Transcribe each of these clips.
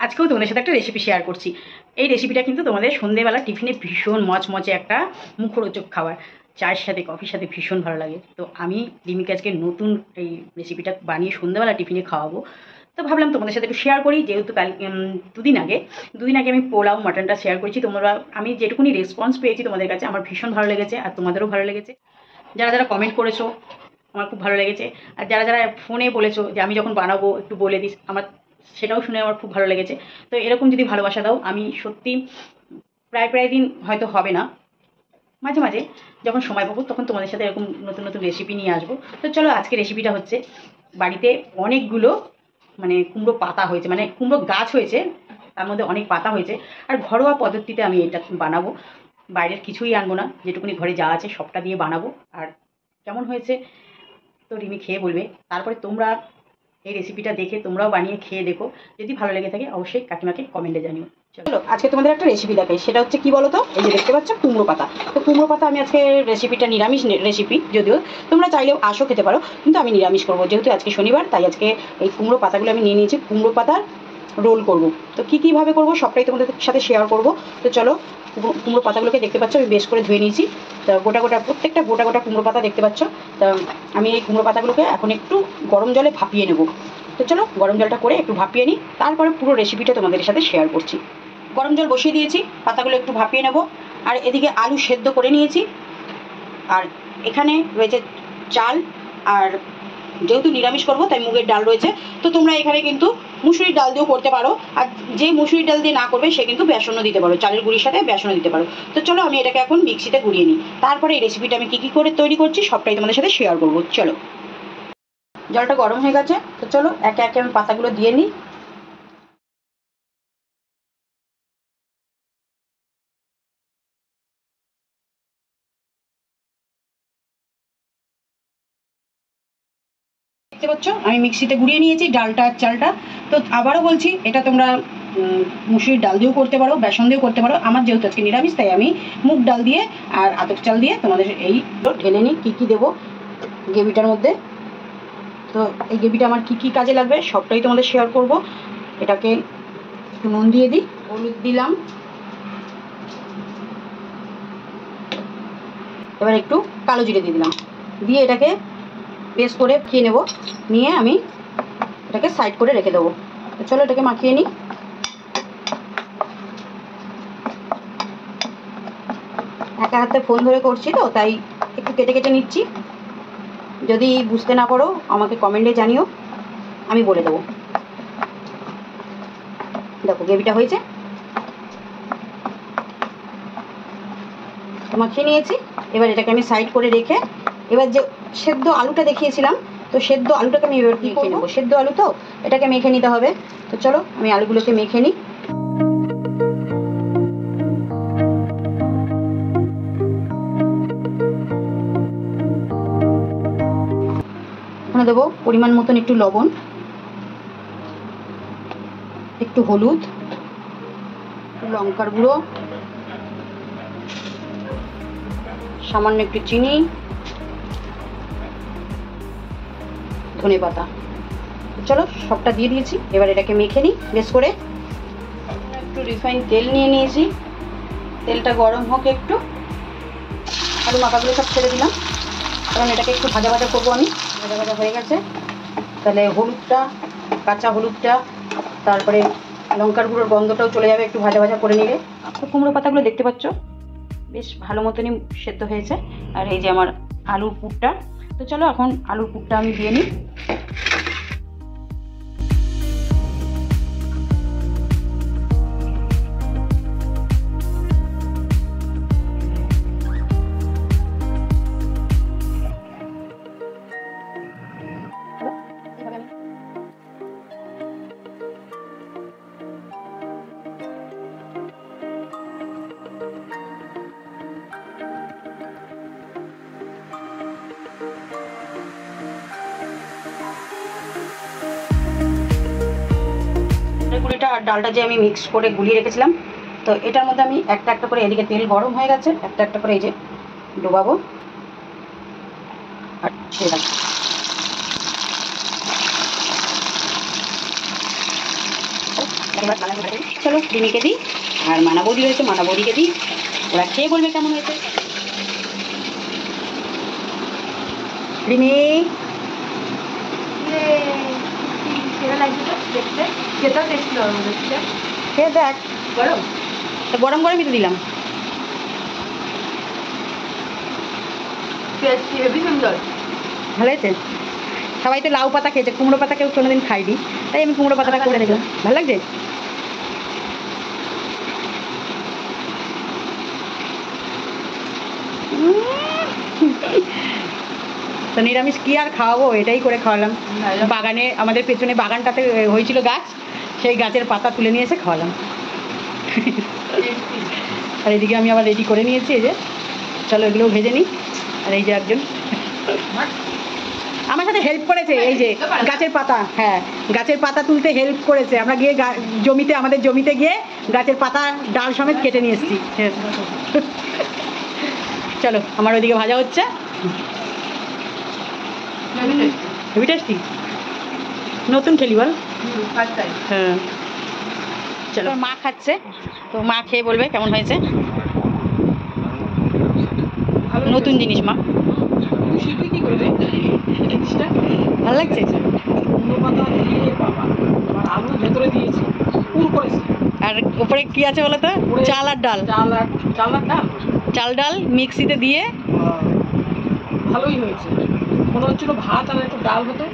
আজকেও তোমাদের সাথে একটা রেসিপি শেয়ার করছি। এই রেসিপিটা কিন্তু তোমাদের সন্ধেবেলা টিফিনে ভীষণ মচমচে একটা মুখরোচক খাবার, চায়ের সাথে কফির সাথে ভীষণ ভালো লাগে। তো আমি রিমিকে আজকে নতুন এই রেসিপিটা বানিয়ে সন্ধেবেলা টিফিনে খাওয়াবো। তো ভাবলাম তোমাদের সাথে একটু শেয়ার করি, যেহেতু কাল দুদিন আগে আমি পোলাও মাটনটা শেয়ার করেছি। তোমরা আমি যেটুকুনি রেসপন্স পেয়েছি তোমাদের কাছে আমার ভীষণ ভালো লেগেছে, আর তোমাদেরও ভালো লেগেছে। যারা যারা কমেন্ট করেছো আমার খুব ভালো লেগেছে, আর যারা যারা ফোনে বলেছো যে আমি যখন বানাবো একটু বলে দিস, আমার সেটাও শুনে আমার খুব ভালো লেগেছে। তো এরকম যদি ভালোবাসা দাও, আমি সত্যি প্রায় দিন হয়তো হবে না, মাঝে মাঝে যখন সময় পাবো তখন তোমাদের সাথে এরকম নতুন নতুন রেসিপি নিয়ে আসবো। তো চলো, আজকে রেসিপিটা হচ্ছে, বাড়িতে অনেকগুলো মানে কুমড়ো পাতা হয়েছে, মানে কুমড়ো গাছ হয়েছে, তার মধ্যে অনেক পাতা হয়েছে। আর ঘরোয়া পদ্ধতিতে আমি এটা বানাবো, বাইরের কিছুই আনবো না, যেটুকুনি ঘরে যা আছে সবটা দিয়ে বানাবো। আর কেমন হয়েছে তো রিমি খেয়ে বলবে। তারপরে তোমরা এই রেসিপিটা দেখে তোমরাও বানিয়ে খেয়ে দেখো, যদি ভালো লেগে থাকে অবশ্যই কাকিমাকে কমেন্টে জানিও। চলো আজকে তোমাদের একটা রেসিপি দেখাই, সেটা হচ্ছে কি বলো তো, এই যে দেখতে পাচ্ছ কুমড়ো পাতা। তো কুমড়ো পাতা আমি আজকে রেসিপিটা নিরামিষ রেসিপি, যদিও তোমরা চাইলেও আসো খেতে পারো, কিন্তু আমি নিরামিষ করবো যেহেতু আজকে শনিবার, তাই আজকে এই কুমড়ো পাতাগুলো আমি নিয়ে নিয়েছি, কুমড়ো পাতার রোল করব। তো কীভাবে করবো সবটাই তোমাদের সাথে শেয়ার করব। তো চলো, কুমড়ো পাতাগুলোকে দেখতে পাচ্ছ আমি বেশ করে ধুয়ে নিয়েছি। তা প্রত্যেকটা গোটা কুমড়ো পাতা দেখতে পাচ্ছ। তা আমি এই কুমড়ো পাতাগুলোকে এখন একটু গরম জলে ভাপিয়ে নেব। তো চলো গরম জলটা করে একটু ভাপিয়ে নিই, তারপরে পুরো রেসিপিটা তোমাদের সাথে শেয়ার করছি। গরম জল বসিয়ে দিয়েছি, পাতাগুলো একটু ভাপিয়ে নেব। আর এদিকে আলু সেদ্ধ করে নিয়েছি, আর এখানে রয়েছে চাল, আর যেহেতু নিরামিষ করবো তাই মুগের ডাল রয়েছে। তো তোমরা এখানে কিন্তু মুসুরির ডাল দিয়েও করতে পারো, আর যে মুসুরির ডাল দিয়ে না করবে সে কিন্তু বেসনও দিতে পারো, চালের গুঁড়ির সাথে বেসনও দিতে পারো। তো চলো আমি এটাকে এখন মিক্সিতে গুঁড়িয়ে নিই, তারপরে এই রেসিপিটা আমি কী করে তৈরি করছি সবটাই তোমাদের সাথে শেয়ার করবো। চলো, জলটা গরম হয়ে গেছে, তো চলো একে একে আমি পাতাগুলো দিয়ে নিই। দেখতে পাচ্ছ আমি মিক্সিতে গুঁড়িয়ে নিয়েছি ডালটা আর চালটা। তো আবারও বলছি, এটা তোমরা মুসুরির ডাল দিয়েও করতে পারো, বেসন দিয়েও করতে পারো। আমার যেহেতু আজকে নিরামিষ তাই আমি মুগ ডাল দিয়ে আর আতপ চাল দিয়ে তোমাদের এই ঢেলে নিই কী কী দেবো গ্রেভিটার মধ্যে। তো এই গ্রেভিটা আমার কী কী কাজে লাগবে সবটাই তোমাদের শেয়ার করব। এটাকে একটু নুন দিয়ে দিই, হলুদ দিলাম, এবার একটু কালো জিরে দিয়ে দিলাম, দিয়ে এটাকে বেশ করে খেয়ে নেব। নিয়ে আমি এটাকে সাইড করে রেখে দেবো। তো চলো এটাকে মাখিয়ে নিই। একা হাতে ফোন ধরে করছি তো তাই একটু কেটে কেটে নিচ্ছি, যদি বুঝতে না পারো আমাকে কমেন্টে জানিও, আমি বলে দেবো। দেখো গ্রেভিটা হয়েছে, মাখিয়ে নিয়েছি। এবার এটাকে আমি সাইড করে রেখে, এবার যে সেদ্ধ আলুটা দেখিয়েছিলাম, তো সেদ্ধ আলুটাকে আমি এবার মেখে নেবো। সেদ্ধ আলু তো এটাকে মেখে নিতে হবে। তো চলো আমি আলুগুলোকে মেখে নিই। এখানে দেবো পরিমাণ মতন একটু লবণ, একটু হলুদ, লঙ্কার গুঁড়ো, সামান্য একটু চিনি, ধনে পাতা। চলো সবটা দিয়ে দিয়েছি, এবার এটাকে মেখে নিই বেশ করে। একটু রিফাইন তেল নিয়ে নিয়েছি, তেলটা গরম হোক একটু, আলু মাখাগুলো সব ছেড়ে দিলাম, কারণ এটাকে একটু ভাজা ভাজা করবো আমি। ভাজা ভাজা হয়ে গেছে, তাহলে হলুদটা, কাঁচা হলুদটা, তারপরে লঙ্কার গুঁড়োর গন্ধটাও চলে যাবে একটু ভাজা ভাজা করে নিলে। তো কুমড়ো পাতাগুলো দেখতে পাচ্ছ বেশ ভালো মতনই সেদ্ধ হয়েছে, আর এই যে আমার আলুর পুরটা। তো চলো এখন আলুর পুরটা আমি দিয়ে নিই। গুঁড়িটা আর ডালটা যে আমি মিক্স করে গুলিয়ে রেখেছিলাম, তো এটার মধ্যে আমি একটা একটা করে, এদিকে তেল গরম হয়ে গেছে, একটা একটা করে এই যে ডোবাবো আর ছেড়ে রাখবো। চলো রিমিকে দিই, আর মানা বৌদি রয়েছে, মানা বৌদিকে দিই, ওরা খেয়ে বলবে কেমন হয়েছে। রিমি খেয়ে দেখ, গরম গরম গরমই তো দিলাম। ভালো হয়েছে? সবাই তো লাউ পাতা খেয়েছে, কুমড়ো পাতা কেউ কোনোদিন খাইনি, তাই আমি কুমড়ো পাতাটা করে দেখলাম। ভালো লাগছে? তো নিরামিষ কি আর খাওয়াবো, এটাই করে খাওয়ালাম। বাগানে আমাদের পেছনে বাগানটাতে হয়েছিল গাছ, সেই গাছের পাতা তুলে নিয়ে এসে খাওয়ালাম। আর এদিকে আমি আবার রেডি করে নিয়েছি, এই যে চলো এগুলোও ভেজে নিই। আর এই যে একজন আমার সাথে হেল্প করেছে, এই যে গাছের পাতা, হ্যাঁ গাছের পাতা তুলতে হেল্প করেছে। আমরা গিয়ে জমিতে, আমাদের জমিতে গিয়ে গাছের পাতা ডাল সমেত কেটে নিয়ে এসেছি। চলো আমার ওইদিকে ভাজা হচ্ছে, হেভি টেস্টি। নতুন খেলি বল। হ্যাঁ চলো, মা খাচ্ছে, তো মা খেয়ে বলবে কেমন হয়েছে। নতুন জিনিস মা, ভালো লাগছে। আর উপরে কি আছে বলো তো? চাল আর ডাল, চাল ডাল মিক্সিতে দিয়ে ভালোই হয়েছে। মনে হচ্ছিল ভাত আর একটু ডাল হতো।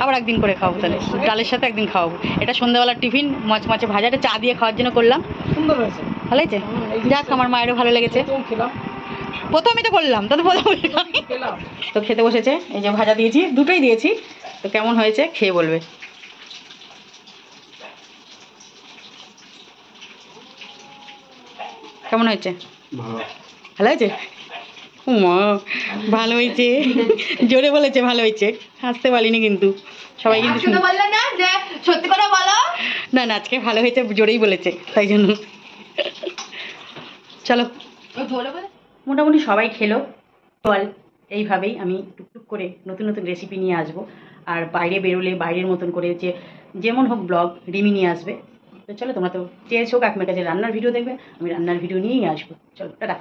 আবার একদিন করে খাওয়াবো, তাহলে ডালের সাথে একদিন খাওয়াবো। এটা সন্ধ্যাবেলার টিফিন, মচমচে ভাজাটা চা দিয়ে খাওয়ার জন্য করলাম। সুন্দর হয়েছে, ভালো হয়েছে? যাক আমার মায়েরও ভালো লেগেছে। খেলাম, প্রথমে তো করলাম, তো প্রথমে তো খেতে বসেছে। এই যে ভাজা দিয়েছি, দুটোই দিয়েছি, তো কেমন হয়েছে খেয়ে বলবে। কেমন হয়েছে? ভালো হয়েছে? মা ভালো হয়েছে, জোরে বলেছে ভালো হয়েছে, হাসতে পারিনি কিন্তু সবাই কিন্তু সত্যি কথা বলো না না, আজকে ভালো হয়েছে জোরেই বলেছে, তাই জন্য। চলো মোটামুটি সবাই খেলো। বল এইভাবেই আমি টুকটুক করে নতুন নতুন রেসিপি নিয়ে আসবো। আর বাইরে বেরোলে বাইরের মতন করে যেমন হোক ব্লগ রিমি নিয়ে আসবে। তো চলো, তোমরা তো চেয়েছো কাকিমার কাছে রান্নার ভিডিও দেখবে, আমি রান্নার ভিডিও নিয়েই আসবো। চলো টাটা।